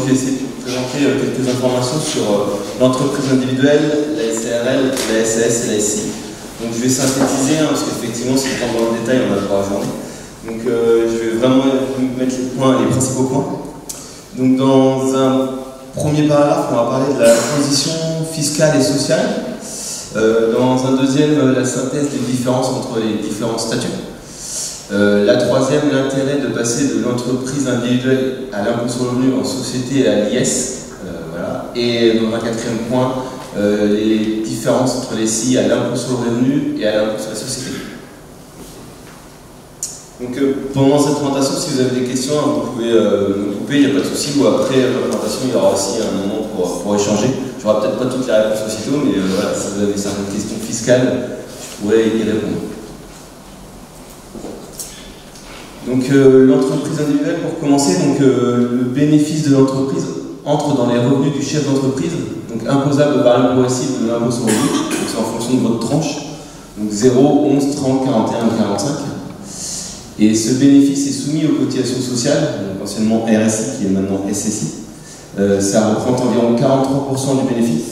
je vais essayer de vous présenter quelques informations sur l'entreprise individuelle, la SARL, la SAS et la SCI. Donc je vais synthétiser, parce qu'effectivement, si on prend dans le détail, on a pour la journée. Donc je vais vraiment mettre les principaux points. Donc dans un premier paragraphe, on va parler de la transition fiscale et sociale. Dans un deuxième, la synthèse des différences entre les différents statuts. La troisième, l'intérêt de passer de l'entreprise individuelle à l'impôt sur le revenu en société et à l'IS. Voilà. Et dans un quatrième point, les différences entre les SCI à l'impôt sur le revenu et à l'impôt sur la société. Donc pendant cette présentation, si vous avez des questions, vous pouvez me couper, il n'y a pas de souci, ou après la présentation, il y aura aussi un moment pour échanger. Je n'aurai peut-être pas toutes les réponses aussitôt, mais voilà, si vous avez certaines questions fiscales, je pourrais y répondre. Donc l'entreprise individuelle, pour commencer, donc, le bénéfice de l'entreprise entre dans les revenus du chef d'entreprise, donc imposable au barème progressif de l'impôt sur le revenu, donc c'est en fonction de votre tranche, donc 0, 11, 30, 41 ou 45. Et ce bénéfice est soumis aux cotisations sociales, donc anciennement RSI qui est maintenant SSI. Ça représente environ 43% du bénéfice,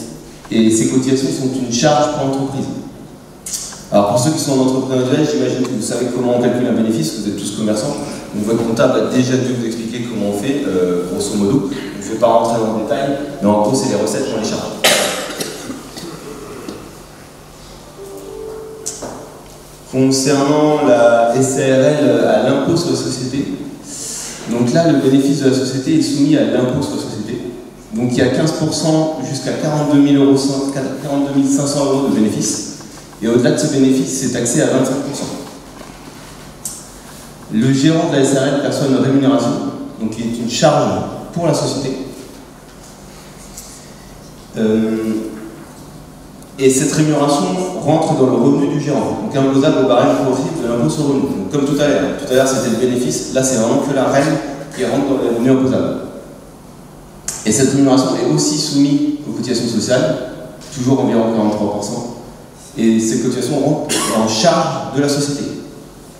et ces cotisations sont une charge pour l'entreprise. Alors pour ceux qui sont en entreprise individuelle, j'imagine que vous savez comment on calcule un bénéfice, vous êtes tous commerçants, donc votre comptable a déjà dû vous expliquer comment on fait, grosso modo. Je ne vais pas rentrer dans le détail, mais en gros c'est les recettes qu'on les charge. Concernant la SARL à l'impôt sur la société, donc là le bénéfice de la société est soumis à l'impôt sur la société. Donc il y a 15% jusqu'à 42 500 € de bénéfice. Et au-delà de ce bénéfice, c'est taxé à 25%. Le gérant de la SARL perçoit une rémunération, donc qui est une charge pour la société. Et cette rémunération rentre dans le revenu du gérant, donc imposable au barème progressif de l'impôt sur le revenu. Donc, comme tout à l'heure. Tout à l'heure c'était le bénéfice, là c'est vraiment que la règle qui rentre dans le revenu imposable. Et cette rémunération est aussi soumise aux cotisations sociales, toujours environ 43%. Et ces cotisations rentrent en charge de la société.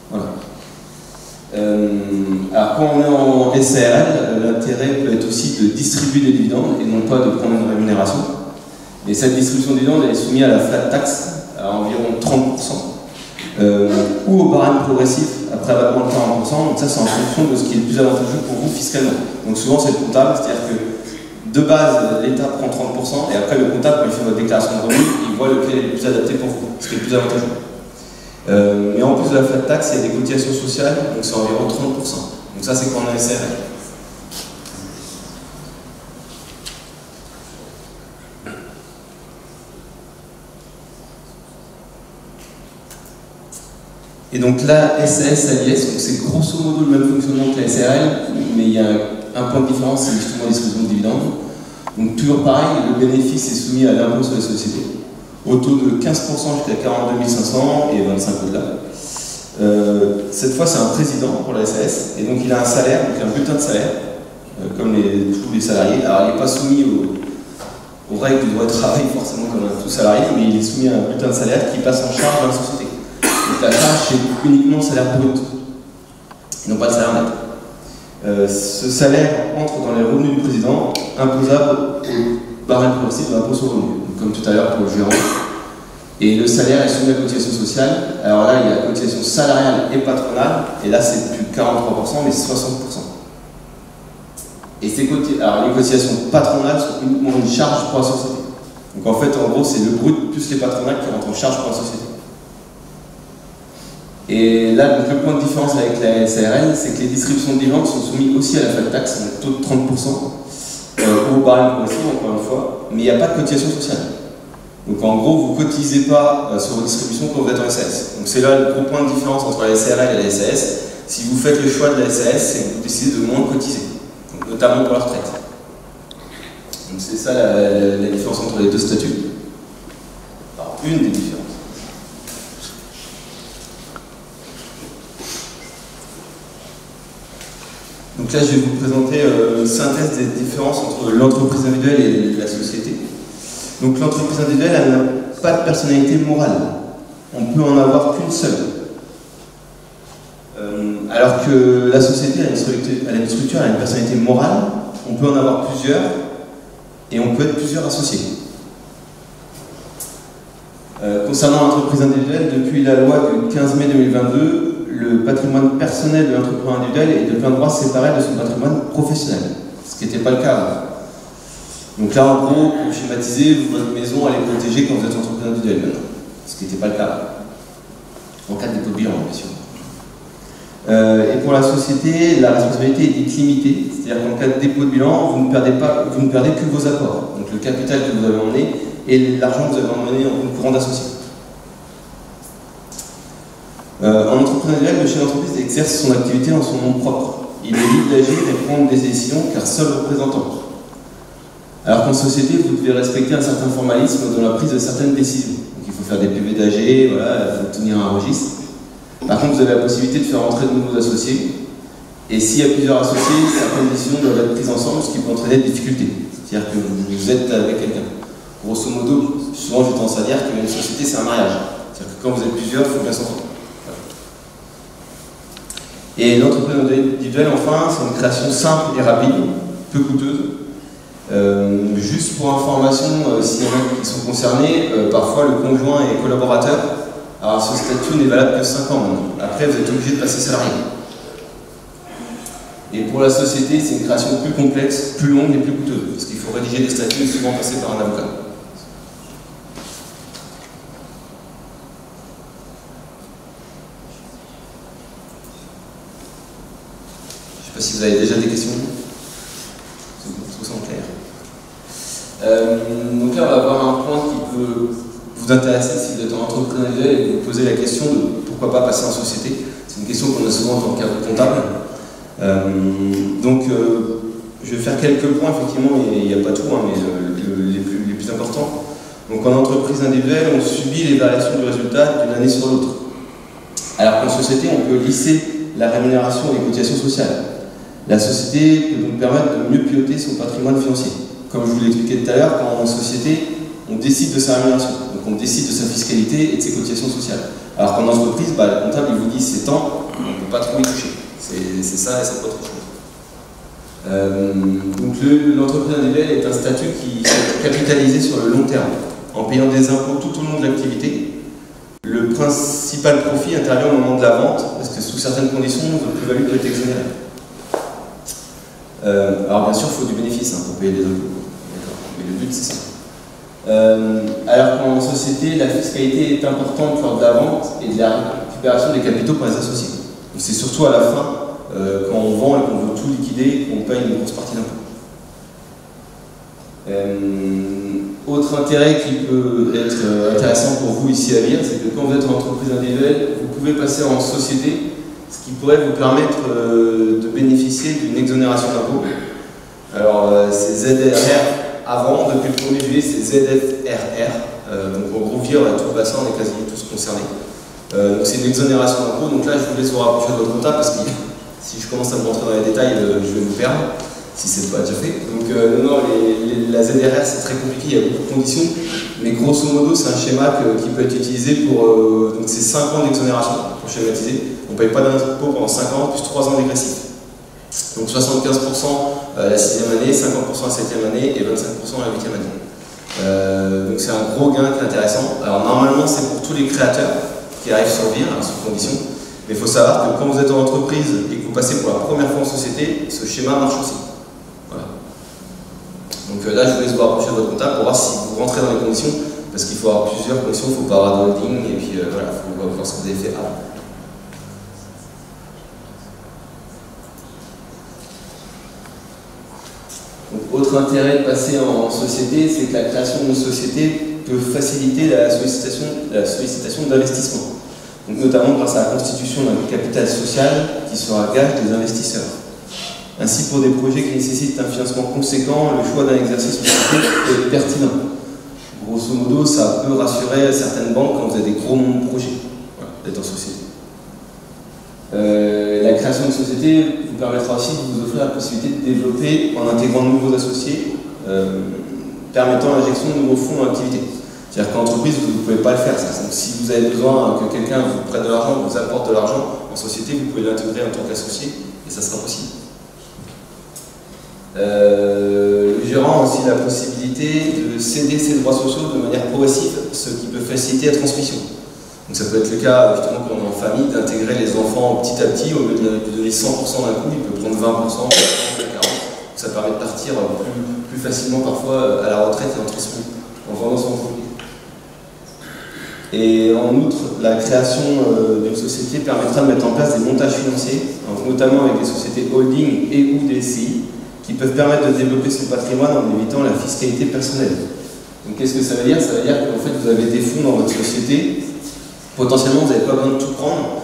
Voilà. Alors quand on est en SARL, l'intérêt peut être aussi de distribuer des dividendes et non pas de prendre une rémunération. Et cette distribution de dividendes est soumise à la flat tax à environ 30%, ou au barème progressif après abattement de 40%. Donc ça c'est en fonction de ce qui est le plus avantageux pour vous fiscalement. Donc souvent c'est le comptable, c'est-à-dire que de base l'État prend 30% et après le comptable quand il fait votre déclaration de revenus, il voit lequel est le plus adapté pour vous, ce qui est le plus avantageux. Mais en plus de la flat tax, il y a des cotisations sociales, donc c'est environ 30%. Donc ça c'est quand on a SARL. Et donc là, SAS à l'IS, c'est grosso modo le même fonctionnement que la SARL, mais il y a un point de différence, c'est justement la distribution de dividendes. Donc toujours pareil, le bénéfice est soumis à l'impôt sur les sociétés, au taux de 15% jusqu'à 42 500 et 25 au-delà. Cette fois, c'est un président pour la SAS, et donc il a un salaire, donc un bulletin de salaire, comme tous les salariés. Alors il n'est pas soumis aux règles du droit de travail, forcément comme tout salarié, mais il est soumis à un bulletin de salaire qui passe en charge dans la société. Donc la charge, c'est uniquement le salaire brut, et non pas le salaire net. Ce salaire entre dans les revenus du président, imposable au barème progressif de l'impôt sur le revenu, comme tout à l'heure pour le gérant. Et le salaire est soumis à cotisation sociale. Alors là, il y a cotisation salariale et patronale, et là, c'est plus 43%, mais 60%. Et alors, les cotisations patronales sont uniquement une charge pour la société. Donc en fait, en gros, c'est le brut plus les patronales qui rentrent en charge pour la société. Et là, donc, le point de différence avec la SARL, c'est que les distributions de dividendes sont soumises aussi à la flat tax, donc taux de 30%, au barème progressif, encore une fois, mais il n'y a pas de cotisation sociale. Donc en gros, vous ne cotisez pas sur vos distributions quand vous êtes en SAS. Donc c'est là le gros point de différence entre la SARL et la SAS. Si vous faites le choix de la SAS, c'est que vous décidez de moins cotiser, donc, notamment pour la retraite. Donc c'est ça la différence entre les deux statuts. Alors, une des différences. Donc là, je vais vous présenter une synthèse des différences entre l'entreprise individuelle et la société. Donc l'entreprise individuelle, elle n'a pas de personnalité morale. On peut en avoir qu'une seule. Alors que la société, elle a une structure, elle a une personnalité morale, on peut en avoir plusieurs, et on peut être plusieurs associés. Concernant l'entreprise individuelle, depuis la loi du 15 mai 2022, le patrimoine personnel de l'entrepreneur individuel est de plein droit séparé de son patrimoine professionnel, ce qui n'était pas le cas avant. Donc là, en gros, pour schématiser, votre maison, elle est protégée quand vous êtes entrepreneur individuel maintenant, ce qui n'était pas le cas avant. En cas de dépôt de bilan, bien sûr. Et pour la société, la responsabilité est dite limitée, c'est-à-dire qu'en cas de dépôt de bilan, vous ne perdez que vos apports, donc le capital que vous avez emmené et l'argent que vous avez emmené en courant d'associé. En entrepreneur individuel, le chef d'entreprise exerce son activité en son nom propre. Il est libre d'agir et prendre des décisions car seul représentant. Alors qu'en société, vous devez respecter un certain formalisme dans la prise de certaines décisions. Donc il faut faire des PV d'AG, voilà, il faut tenir un registre. Par contre, vous avez la possibilité de faire entrer de nouveaux associés. Et s'il y a plusieurs associés, certaines décisions doivent être prises ensemble, ce qui peut entraîner des difficultés. C'est-à-dire que vous êtes avec quelqu'un. Grosso modo, souvent j'ai tendance à dire qu'une société, c'est un mariage. C'est-à-dire que quand vous êtes plusieurs, il faut bien s'entendre. Et l'entreprise individuelle, enfin, c'est une création simple et rapide, peu coûteuse. Juste pour information, s'il y en a qui sont concernés, parfois le conjoint est collaborateur. Alors ce statut n'est valable que 5 ans maintenant. Après, vous êtes obligé de passer salarié. Et pour la société, c'est une création plus complexe, plus longue et plus coûteuse, parce qu'il faut rédiger des statuts et souvent passer par un avocat. Je ne sais pas si vous avez déjà des questions. Tout ça en clair. Donc là, on va avoir un point qui peut vous intéresser si vous êtes en entreprise individuelle et vous posez la question de pourquoi pas passer en société. C'est une question qu'on a souvent en tant que comptable. Je vais faire quelques points, effectivement, il n'y a pas tout, hein, mais les plus importants. Donc en entreprise individuelle, on subit les variations du résultat d'une année sur l'autre. Alors qu'en société, on peut lisser la rémunération et les cotisations sociales. La société peut donc permettre de mieux piloter son patrimoine financier. Comme je vous l'ai expliqué tout à l'heure, quand en société, on décide de sa rémunération, donc on décide de sa fiscalité et de ses cotisations sociales. Alors qu'en entreprise, le comptable il vous dit c'est temps, on ne peut pas trop y toucher. C'est ça et c'est pas autre chose. Donc l'entreprise individuelle est un statut qui est capitalisé sur le long terme, en payant des impôts tout au long de l'activité. Le principal profit intervient au moment de la vente, parce que sous certaines conditions, votre plus-value peut être exonérée. Alors bien sûr, il faut du bénéfice pour payer des impôts, mais le but c'est ça. Alors qu'en société, la fiscalité est importante lors de la vente et de la récupération des capitaux par les associés. C'est surtout à la fin, quand on vend et qu'on veut tout liquider, qu'on paye une grosse partie d'impôts. Autre intérêt qui peut être intéressant pour vous ici à lire, c'est que quand vous êtes en entreprise individuelle, vous pouvez passer en société, ce qui pourrait vous permettre de bénéficier d'une exonération d'impôts. Alors, c'est ZRR. Avant, depuis le 1er juillet, c'est ZFRR. Donc en gros, vire tout le bassin, on est quasiment tous concernés. Donc c'est une exonération d'impôt. Donc là, je vous laisse vous rapprocher de votre comptable parce que si je commence à me rentrer dans les détails, je vais vous perdre, si ce n'est pas déjà fait. Donc la ZRR, c'est très compliqué, il y a beaucoup de conditions. Mais grosso modo, c'est un schéma qui peut être utilisé pour. Donc c'est 5 ans d'exonération pour schématiser. On ne paye pas d'impôt pendant 5 ans, plus 3 ans dégressifs. Donc 75% la 6e année, 50% la 7e année et 25% la 8e année. Donc c'est un gros gain qui est intéressant. Alors normalement c'est pour tous les créateurs qui arrivent sur VIR, sous condition. Mais il faut savoir que quand vous êtes en entreprise et que vous passez pour la première fois en société, ce schéma marche aussi. Voilà. Donc là je vous laisse vous rapprocher de votre comptable pour voir si vous rentrez dans les conditions, parce qu'il faut avoir plusieurs conditions, il ne faut pas avoir de holding et puis voilà, il faut voir ce que vous avez fait avant. Donc, autre intérêt de passer en société, c'est que la création d'une société peut faciliter la sollicitation d'investissement. Donc, notamment grâce à la constitution d'un capital social qui sera gage des investisseurs. Ainsi, pour des projets qui nécessitent un financement conséquent, le choix d'un exercice société est pertinent. Grosso modo, ça peut rassurer certaines banques quand vous avez des gros projets d'être en société. La création de société vous permettra aussi de vous offrir la possibilité de développer en intégrant de nouveaux associés, permettant l'injection de nouveaux fonds dans l'activité. C'est-à-dire qu'en entreprise, vous ne pouvez pas le faire. Ça. Donc, si vous avez besoin que quelqu'un vous prête de l'argent, vous apporte de l'argent en société, vous pouvez l'intégrer en tant qu'associé et ça sera possible. Le gérant a aussi la possibilité de céder ses droits sociaux de manière progressive, ce qui peut faciliter la transmission. Donc ça peut être le cas, justement, quand on est en famille, d'intégrer les enfants petit à petit, au lieu de donner 100% d'un coup, il peut prendre 20%, 40%. Ça permet de partir plus facilement parfois à la retraite et en vendant son entreprise. Et en outre, la création d'une société permettra de mettre en place des montages financiers, notamment avec des sociétés holding et ou des SCI, qui peuvent permettre de développer son patrimoine en évitant la fiscalité personnelle. Donc qu'est-ce que ça veut dire? Ça veut dire qu'en fait vous avez des fonds dans votre société, potentiellement vous n'avez pas besoin de tout prendre,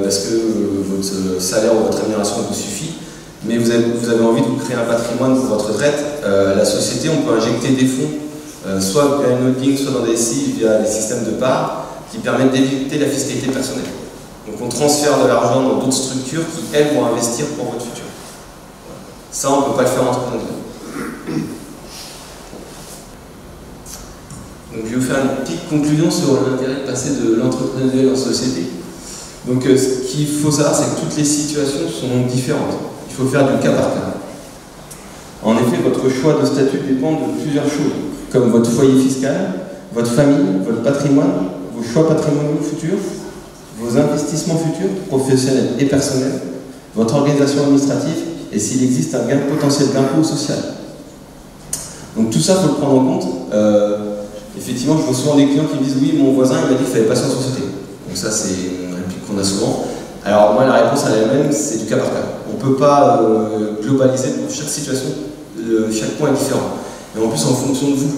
parce que votre salaire ou votre rémunération vous suffit, mais vous avez envie de vous créer un patrimoine pour votre retraite. La société, on peut injecter des fonds, soit via une holding, soit dans des SCI, via des systèmes de parts, qui permettent d'éviter la fiscalité personnelle. Donc on transfère de l'argent dans d'autres structures qui, elles, vont investir pour votre futur. Ça, on ne peut pas le faire en entrepreneuriat. Donc je vais vous faire une petite conclusion sur l'intérêt de passer de l'entrepreneuriat en société. Donc ce qu'il faut savoir, c'est que toutes les situations sont différentes. Il faut faire du cas par cas. En effet, votre choix de statut dépend de plusieurs choses, comme votre foyer fiscal, votre famille, votre patrimoine, vos choix patrimoniaux futurs, vos investissements futurs, professionnels et personnels, votre organisation administrative et s'il existe un gain potentiel d'impôt ou social. Donc tout ça, il faut le prendre en compte. Effectivement, je vois souvent des clients qui me disent « Oui, mon voisin il m'a dit qu'il fallait passer en société ». Donc ça, c'est une réplique qu'on a souvent. Alors moi, la réponse à la même, c'est du cas par cas. On ne peut pas globaliser pour chaque situation, chaque point est différent. Et en plus, en fonction de vous.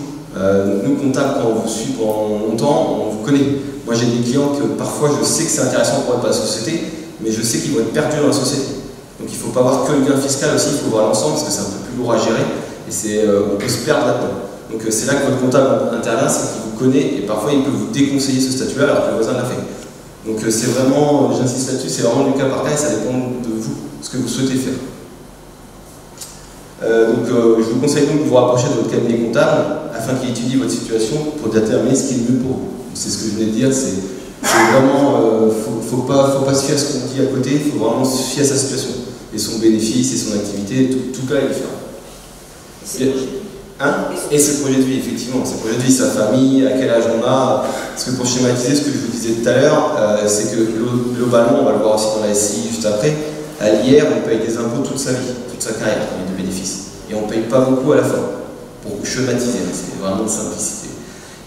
Nous, comptables, quand on vous suit pendant longtemps, on vous connaît. Moi, j'ai des clients que parfois, je sais que c'est intéressant pour être dans la société, mais je sais qu'ils vont être perdus dans la société. Donc il ne faut pas voir que le gain fiscal aussi, il faut voir l'ensemble, parce que c'est un peu plus lourd à gérer, et on peut se perdre là-dedans. Donc c'est là que votre comptable intervient, c'est qu'il vous connaît, et parfois il peut vous déconseiller ce statut-là, alors que le voisin l'a fait. Donc c'est vraiment, j'insiste là-dessus, c'est vraiment du cas par cas, et ça dépend de vous, ce que vous souhaitez faire. Je vous conseille donc de vous rapprocher de votre cabinet comptable afin qu'il étudie votre situation pour déterminer ce qui est le mieux pour vous. C'est ce que je venais de dire, c'est vraiment, faut pas se fier à ce qu'on dit à côté, il faut vraiment se fier à sa situation et son bénéfice et son activité, tout cas est différent. Et ses projets de vie, effectivement, ses projets de vie, sa famille, à quel âge on a, parce que pour schématiser ce que je vous disais tout à l'heure, c'est que globalement, on va le voir aussi dans la SCI juste après, à l'IR, on paye des impôts toute sa vie, toute sa carrière, de bénéfices. Et on ne paye pas beaucoup à la fin, pour schématiser, c'est vraiment de simplicité.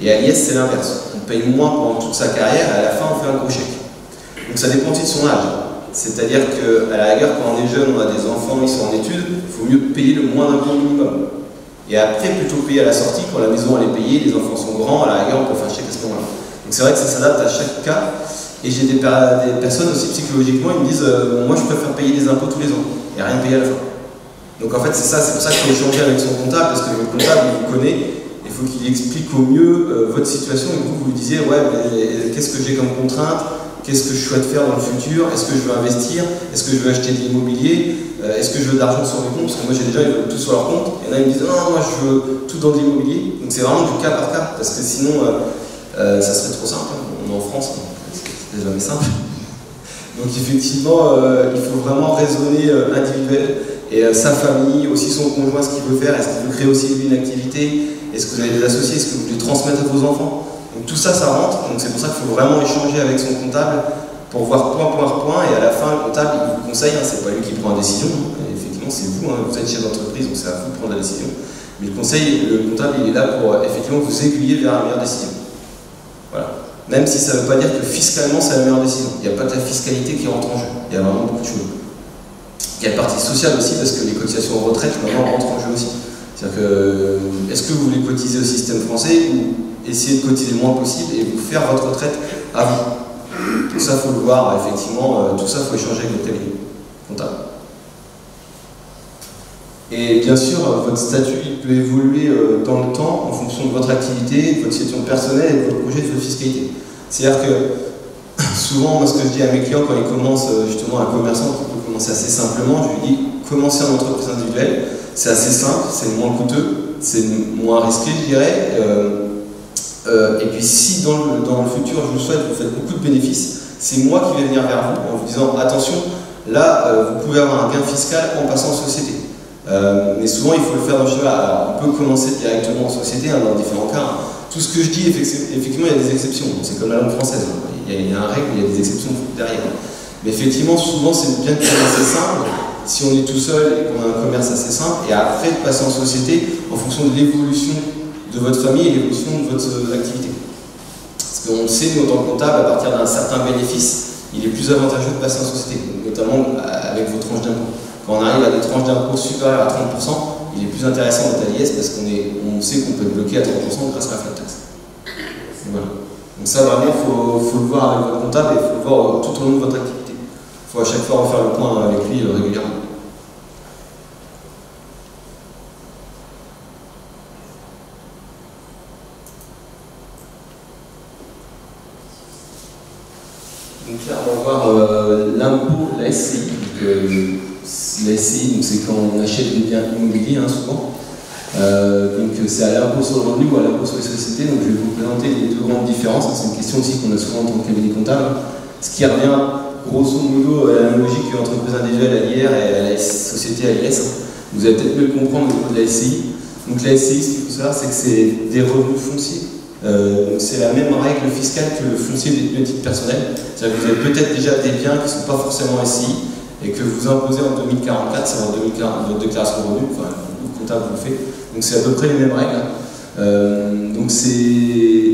Et à l'IS, c'est l'inverse. On paye moins pendant toute sa carrière, et à la fin, on fait un gros chèque. Donc ça dépend aussi de son âge. C'est-à-dire qu'à la rigueur, quand on est jeune, on a des enfants, ils sont en études, il faut mieux payer le moins d'impôts minimum. Et après, plutôt payer à la sortie, quand la maison elle est payée, les enfants sont grands, à la rigueur, on peut faire un chèque à ce moment-là. Donc c'est vrai que ça s'adapte à chaque cas. Et j'ai des personnes aussi psychologiquement, ils me disent moi je préfère payer des impôts tous les ans et rien payer à la fin. Donc en fait c'est ça, c'est pour ça qu'il faut échanger avec son comptable, parce que le comptable il vous connaît, il faut qu'il explique au mieux votre situation, et vous lui disiez ouais mais qu'est-ce que j'ai comme contrainte, qu'est-ce que je souhaite faire dans le futur, est-ce que je veux investir, est-ce que je veux acheter de l'immobilier, est-ce que je veux de l'argent sur mes comptes, parce que moi j'ai des gens ils veulent tout sur leur compte, et là ils me disent non moi je veux tout dans l'immobilier. Donc c'est vraiment du cas par cas, parce que sinon ça serait trop simple, on est en France. C'est jamais simple. Donc effectivement, il faut vraiment raisonner individuel, et sa famille, aussi son conjoint, ce qu'il veut faire, est-ce qu'il veut créer aussi une activité, est-ce que vous avez des associés, est-ce que vous voulez transmettre à vos enfants. Donc tout ça, ça rentre, donc c'est pour ça qu'il faut vraiment échanger avec son comptable pour voir point par point, et à la fin, le comptable, il vous conseille, c'est pas lui qui prend la décision, effectivement c'est vous, vous êtes chef d'entreprise, donc c'est à vous de prendre la décision. Mais le conseil, le comptable, il est là pour effectivement vous aiguiller vers la meilleure décision. Voilà. Même si ça ne veut pas dire que fiscalement c'est la meilleure décision. Il n'y a pas que la fiscalité qui rentre en jeu. Il y a vraiment beaucoup de choses. Il y a la partie sociale aussi, parce que les cotisations en retraite maintenant rentrent en jeu aussi. C'est-à-dire que, est-ce que vous voulez cotiser au système français ou essayer de cotiser le moins possible et vous faire votre retraite à vous? Tout ça, il faut le voir, effectivement, tout ça, il faut échanger avec votre cabinet comptable. Et bien sûr, votre statut il peut évoluer dans le temps en fonction de votre activité, de votre situation personnelle et de votre projet de votre fiscalité. C'est-à-dire que souvent, moi, ce que je dis à mes clients quand ils commencent justement un commerçant qui peut commencer assez simplement, je lui dis commencez en entreprise individuelle, c'est assez simple, c'est moins coûteux, c'est moins risqué, je dirais. Et puis si dans le futur, je vous souhaite, vous faites beaucoup de bénéfices, c'est moi qui vais venir vers vous en vous disant attention, là, vous pouvez avoir un gain fiscal en passant en société. Mais souvent, il faut le faire dans le schéma. Alors, on peut commencer directement en société, hein, dans différents cas. Tout ce que je dis, effectivement, il y a des exceptions. C'est comme la langue française. Il y a un règle, il y a des exceptions derrière. Mais effectivement, souvent, c'est bien de commencer simple. Si on est tout seul et qu'on a un commerce assez simple, et après de passer en société en fonction de l'évolution de votre famille et l'évolution de votre activité. Parce qu'on le sait, nous, en tant que comptable, à partir d'un certain bénéfice, il est plus avantageux de passer en société, notamment avec vos tranches d'impôts. Quand on arrive à des tranches d'impôts supérieures à 30%, il est plus intéressant d'être à l'IS parce qu'on sait qu'on peut être bloqué à 30% grâce à la flat tax. Voilà. Donc ça, vraiment, il faut le voir avec votre comptable et il faut le voir tout au long de votre activité. Il faut à chaque fois refaire le point avec lui régulièrement. Donc là, on va voir l'impôt, la SCI. La SCI, c'est quand on achète des biens immobiliers, hein, souvent. Donc c'est à l'impôt sur le revenu ou à l'impôt sur les sociétés. Donc je vais vous présenter les deux grandes différences. C'est une question aussi qu'on a souvent en tant que cabinet comptable. Ce qui revient grosso modo à la logique de l'entreprise individuelle à l'IR et à la société à l'IS. Vous allez peut-être mieux le comprendre au niveau de la SCI. Donc la SCI, ce qu'il faut savoir, c'est que c'est des revenus fonciers. C'est la même règle fiscale que le foncier détenu à titre personnel. C'est-à-dire que vous avez peut-être déjà des biens qui ne sont pas forcément SCI et que vous imposez en 2044, c'est en 2040 votre déclaration de revenus, enfin le comptable vous le fait. Donc c'est à peu près les mêmes règles. Donc c'est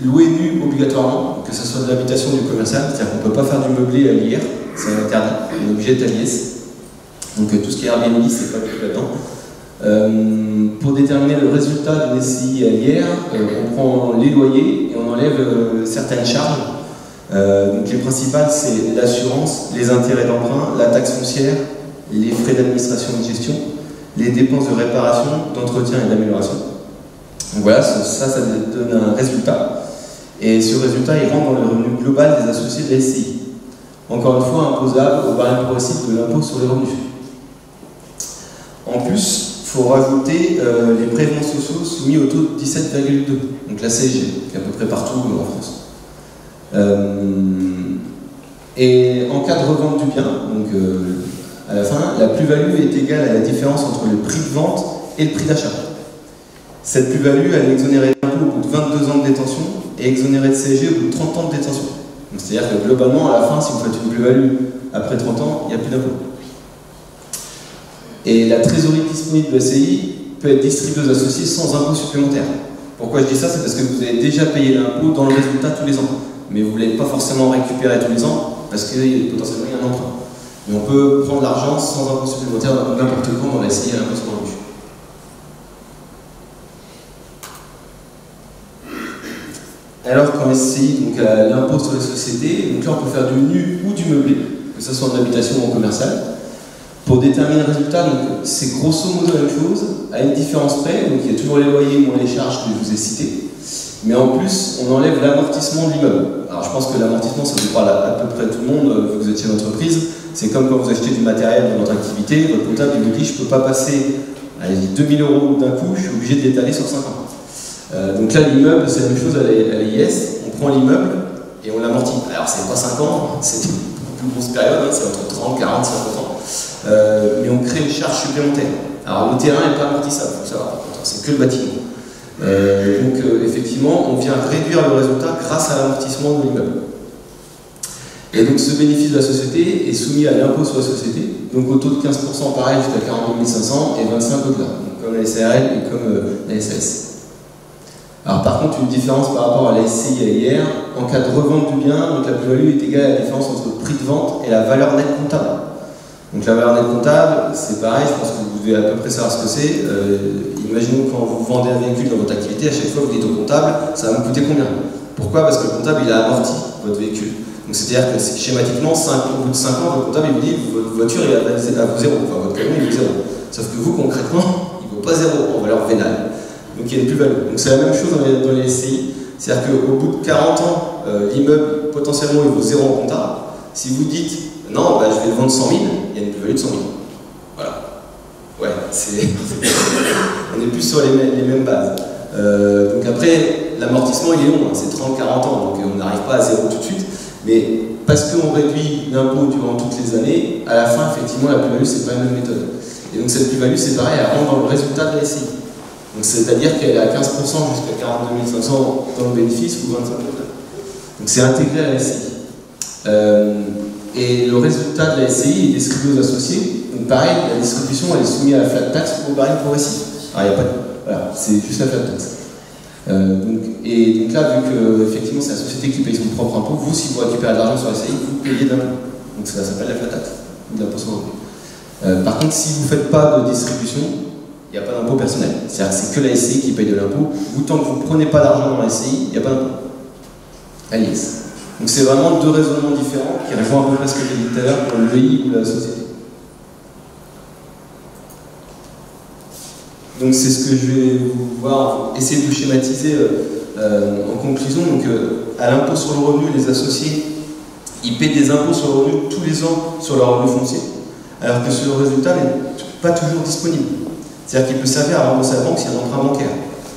loué nu obligatoirement, que ce soit de l'habitation ou du commercial, c'est-à-dire qu'on ne peut pas faire du meublé à l'IR, c'est interdit, on est obligé d'être à l'IS. Donc tout ce qui est Airbnb, c'est pas du tout là-dedans. Pour déterminer le résultat d'une SCI à l'IR, on prend les loyers et on enlève certaines charges. Donc les principales, c'est l'assurance, les intérêts d'emprunt, la taxe foncière, les frais d'administration et de gestion, les dépenses de réparation, d'entretien et d'amélioration. Donc voilà, ça donne un résultat. Et ce résultat, il rentre dans le revenu global des associés de la SCI. Encore une fois, imposable au barème progressif de l'impôt sur les revenus. En plus, il faut rajouter les prélèvements sociaux soumis au taux de 17,2, donc la CSG, qui est à peu près partout en France. Et en cas de revente du bien, donc à la fin, la plus-value est égale à la différence entre le prix de vente et le prix d'achat. Cette plus-value, elle est exonérée d'impôt au bout de 22 ans de détention et exonérée de CSG au bout de 30 ans de détention. C'est-à-dire que globalement, à la fin, si vous faites une plus-value après 30 ans, il n'y a plus d'impôt. Et la trésorerie disponible de la SCI peut être distribuée aux associés sans impôt supplémentaire. Pourquoi je dis ça? C'est parce que vous avez déjà payé l'impôt dans le résultat tous les ans. Mais vous ne voulez pas forcément récupérer tous les ans parce que potentiellement il y a un emprunt. Mais on peut prendre l'argent sans impôt supplémentaire n'importe quand dans la SCI à l'impôt sur le revenu. Alors qu'en SCI, donc à l'impôt sur les sociétés, donc là on peut faire du nu ou du meublé, que ce soit en habitation ou en commercial. Pour déterminer le résultat, c'est grosso modo la même chose, à une différence près, donc il y a toujours les loyers moins les charges que je vous ai citées, mais en plus on enlève l'amortissement de l'immeuble. Alors je pense que l'amortissement, ça vous parle à peu près tout le monde, vu que vous êtes chez l'entreprise. C'est comme quand vous achetez du matériel dans votre activité, votre comptable il vous dit je ne peux pas passer 2000 € d'un coup, je suis obligé de l'étaler sur 5 ans. Donc là l'immeuble, c'est la même chose à l'IS, on prend l'immeuble et on l'amortit. Alors c'est pas 5 ans, c'est une plus grosse période, hein, c'est entre 30, 40, 50 ans. Mais on crée une charge supplémentaire. Alors le terrain n'est pas amortissable, il faut savoir, c'est que le bâtiment. Donc effectivement, on vient réduire le résultat grâce à l'amortissement de l'immeuble. Et donc ce bénéfice de la société est soumis à l'impôt sur la société, donc au taux de 15% pareil jusqu'à 42 500 et 25 au-delà, comme la SARL et comme la SAS. Alors par contre, une différence par rapport à la SCI et à l'IR, en cas de revente du bien, donc la plus-value est égale à la différence entre le prix de vente et la valeur nette comptable. Donc la valeur nette comptable, c'est pareil, je pense que vous devez à peu près savoir ce que c'est. Imaginons quand vous vendez un véhicule dans votre activité, à chaque fois vous dites au comptable, ça va me coûter combien? Pourquoi? Parce que le comptable il a amorti votre véhicule. Donc c'est-à-dire que schématiquement, au bout de 5 ans, le comptable il vous dit votre voiture elle va à zéro, enfin votre camion il vaut zéro. Sauf que vous concrètement, il ne vaut pas zéro en valeur vénale. Donc il y a une plus-value. Donc c'est la même chose dans les SCI. C'est-à-dire qu'au bout de 40 ans, l'immeuble potentiellement il vaut zéro en comptable. Si vous dites non, je vais le vendre 100 000, il y a une plus-value de 100 000. Voilà. Ouais, on est plus sur les mêmes bases. Donc après, l'amortissement il est long, hein, c'est 30-40 ans, donc on n'arrive pas à zéro tout de suite. Mais parce qu'on réduit l'impôt durant toutes les années, à la fin, effectivement, la plus-value, c'est pas la même méthode. Et donc cette plus-value, c'est pareil, elle rentre dans le résultat de la SCI. Donc c'est-à-dire qu'elle est à 15% jusqu'à 42 500 dans le bénéfice ou 25%. Donc c'est intégré à la SCI. Et le résultat de la SCI est distribué aux associés. Donc pareil, la distribution elle est soumise à la flat tax ou au barème progressif. Alors il n'y a pas de... Voilà, c'est juste la flat tax. Donc là, vu que effectivement c'est la société qui paye son propre impôt, vous, si vous récupérez de l'argent sur la SCI, vous payez d'impôt. Donc ça s'appelle la flat tax, ou l'impôt sur le revenu. Par contre, si vous ne faites pas de distribution, il n'y a pas d'impôt personnel. C'est-à-dire que c'est que la SCI qui paye de l'impôt. Vous, tant que vous ne prenez pas d'argent dans la SCI, il n'y a pas d'impôt. À l'IS. Donc c'est vraiment deux raisonnements différents qui rejoignent à peu près ce que j'ai dit tout à l'heure pour l'EI ou la société. Donc c'est ce que je vais vous voir, essayer de vous schématiser en conclusion. Donc à l'impôt sur le revenu, les associés, ils paient des impôts sur le revenu tous les ans sur leur revenu foncier, alors que ce résultat n'est pas toujours disponible. C'est-à-dire qu'il peut servir à rembourser la banque s'il y a un emprunt bancaire.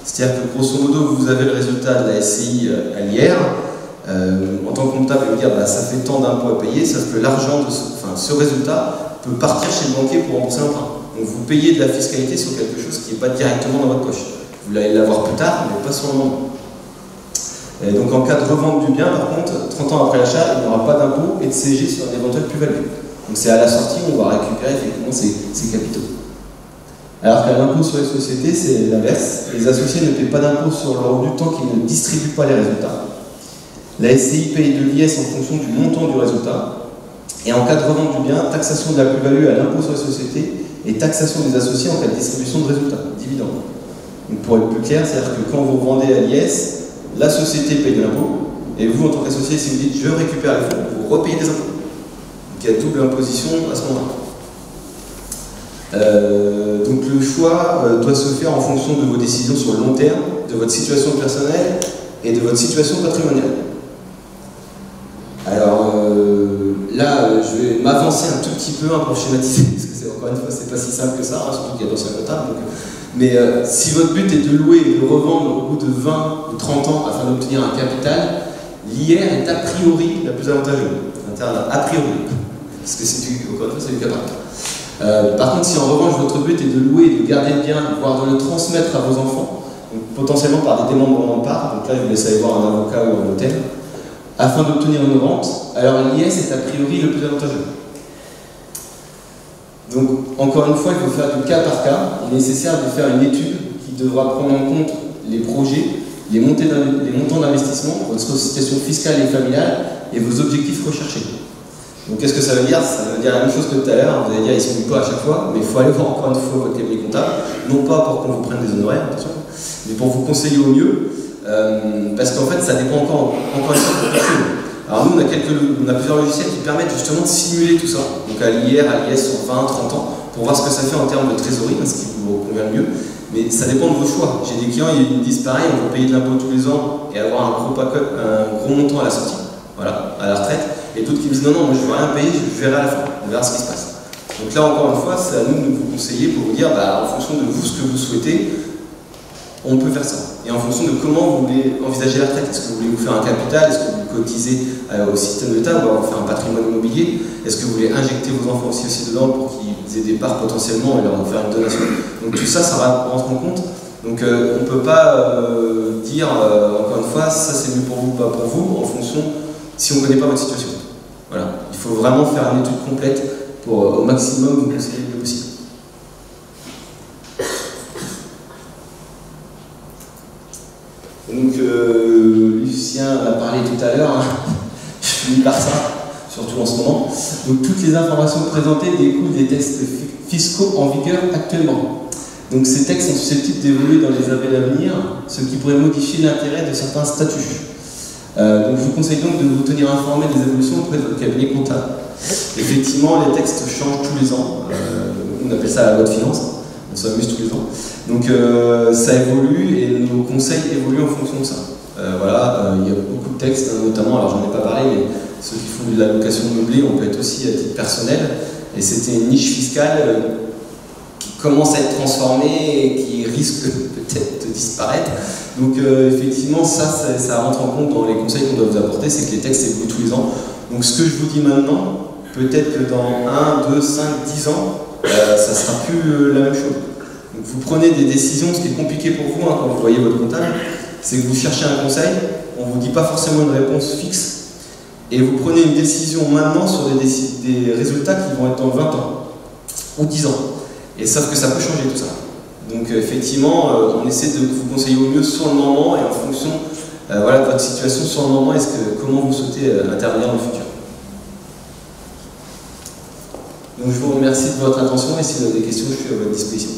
C'est-à-dire que grosso modo, vous avez le résultat de la SCI à l'IR. En tant que comptable, il va dire bah, ça fait tant d'impôts à payer, sauf que l'argent de ce résultat peut partir chez le banquier pour rembourser l'emprunt. Donc vous payez de la fiscalité sur quelque chose qui n'est pas directement dans votre poche. Vous allez l'avoir plus tard, mais pas sur le moment. Et donc en cas de revente du bien, par contre, 30 ans après l'achat, il n'y aura pas d'impôt et de CG sur un éventuel plus-value. Donc c'est à la sortie où on va récupérer effectivement ces capitaux. Alors qu'à l'impôt sur les sociétés, c'est l'inverse. Les associés ne paient pas d'impôt sur leur revenu tant qu'ils ne distribuent pas les résultats. La SCI paye de l'IS en fonction du montant du résultat. Et en cas de revente du bien, taxation de la plus-value à l'impôt sur les sociétés et taxation des associés en cas de distribution de résultats, dividendes. Donc pour être plus clair, c'est-à-dire que quand vous vendez à l'IS, la société paye de l'impôt, et vous, en tant qu'associé, si vous dites je récupère les fonds, vous repayez des impôts. Donc il y a double imposition à ce moment-là. Donc le choix doit se faire en fonction de vos décisions sur le long terme, de votre situation personnelle et de votre situation patrimoniale. Alors là, je vais m'avancer un tout petit peu pour schématiser, parce que encore une fois, c'est pas si simple que ça, hein, surtout qu'il y a d'anciens comptables. Mais si votre but est de louer et de revendre au bout de 20 ou 30 ans afin d'obtenir un capital, l'IR est a priori la plus avantageuse. A priori, parce que c'est encore une fois, c'est du cas par cas. Par contre, si en revanche votre but est de louer et de garder le bien, voire de le transmettre à vos enfants, donc potentiellement par des démembrements de parts, donc là je vous laisse aller voir un avocat ou un notaire, afin d'obtenir une rente, alors l'IS est a priori le plus avantageux. Donc, encore une fois, il faut faire du cas par cas. Il est nécessaire de faire une étude qui devra prendre en compte les projets, les montants d'investissement, votre situation fiscale et familiale et vos objectifs recherchés. Donc, qu'est-ce que ça veut dire? Ça veut dire la même chose que tout à l'heure. Vous allez dire, ils sont du pas à chaque fois, mais il faut aller voir encore une fois votre cabinet comptable, non pas pour qu'on vous prenne des honoraires, attention, mais pour vous conseiller au mieux, parce qu'en fait, ça dépend encore une fois de personne. Alors nous, on a plusieurs logiciels qui permettent justement de simuler tout ça. Donc à l'IR, à l'IS sur 20, 30 ans, pour voir ce que ça fait en termes de trésorerie, ce qui vous convient le mieux. Mais ça dépend de vos choix. J'ai des clients, ils me disent pareil, on veut payer de l'impôt tous les ans et avoir un gros montant à la sortie, voilà, à la retraite. Et d'autres qui me disent non, moi je ne veux rien payer, je verrai à la fin, on verra ce qui se passe. Donc là, encore une fois, c'est à nous de vous conseiller pour vous dire, bah, en fonction de vous, ce que vous souhaitez, on peut faire ça. Et en fonction de comment vous voulez envisager la retraite. Est-ce que vous voulez vous faire un capital? Est-ce que vous cotisez au système d'État ou alors vous faire un patrimoine immobilier? Est-ce que vous voulez injecter vos enfants aussi dedans pour qu'ils aient des parts potentiellement et leur faire une donation? Donc tout ça, ça rentre en compte. Donc on ne peut pas dire, encore une fois, ça c'est mieux pour vous ou pas pour vous, en fonction, si on ne connaît pas votre situation. Voilà. Il faut vraiment faire une étude complète pour au maximum vous conseiller le mieux possible. Donc, Lucien a parlé tout à l'heure, hein. Je finis par ça, surtout en ce moment. Donc, toutes les informations présentées découlent des textes fiscaux en vigueur actuellement. Donc, ces textes sont susceptibles d'évoluer dans les années à venir, ce qui pourrait modifier l'intérêt de certains statuts. Donc, je vous conseille donc de vous tenir informé des évolutions auprès de votre cabinet comptable. Effectivement, les textes changent tous les ans. On appelle ça la loi de finances. On s'amuse tous les ans. Donc ça évolue et nos conseils évoluent en fonction de ça. Voilà, il y a beaucoup de textes, notamment, alors j'en ai pas parlé, mais ceux qui font de la location meublée, on peut être aussi à titre personnel. Et c'était une niche fiscale qui commence à être transformée et qui risque peut-être de disparaître. Donc effectivement, ça rentre en compte dans les conseils qu'on doit vous apporter, c'est que les textes évoluent tous les ans. Donc ce que je vous dis maintenant, peut-être que dans 1, 2, 5, 10 ans, ça ne sera plus la même chose. Donc vous prenez des décisions, ce qui est compliqué pour vous quand vous voyez votre comptable, c'est que vous cherchez un conseil, on ne vous dit pas forcément une réponse fixe, et vous prenez une décision maintenant sur des résultats qui vont être dans 20 ans, ou 10 ans. Et sauf que ça peut changer tout ça. Donc effectivement, on essaie de vous conseiller au mieux sur le moment et en fonction voilà, de votre situation sur le moment, comment vous souhaitez intervenir dans le futur. Donc je vous remercie de votre attention et si vous avez des questions, je suis à votre disposition.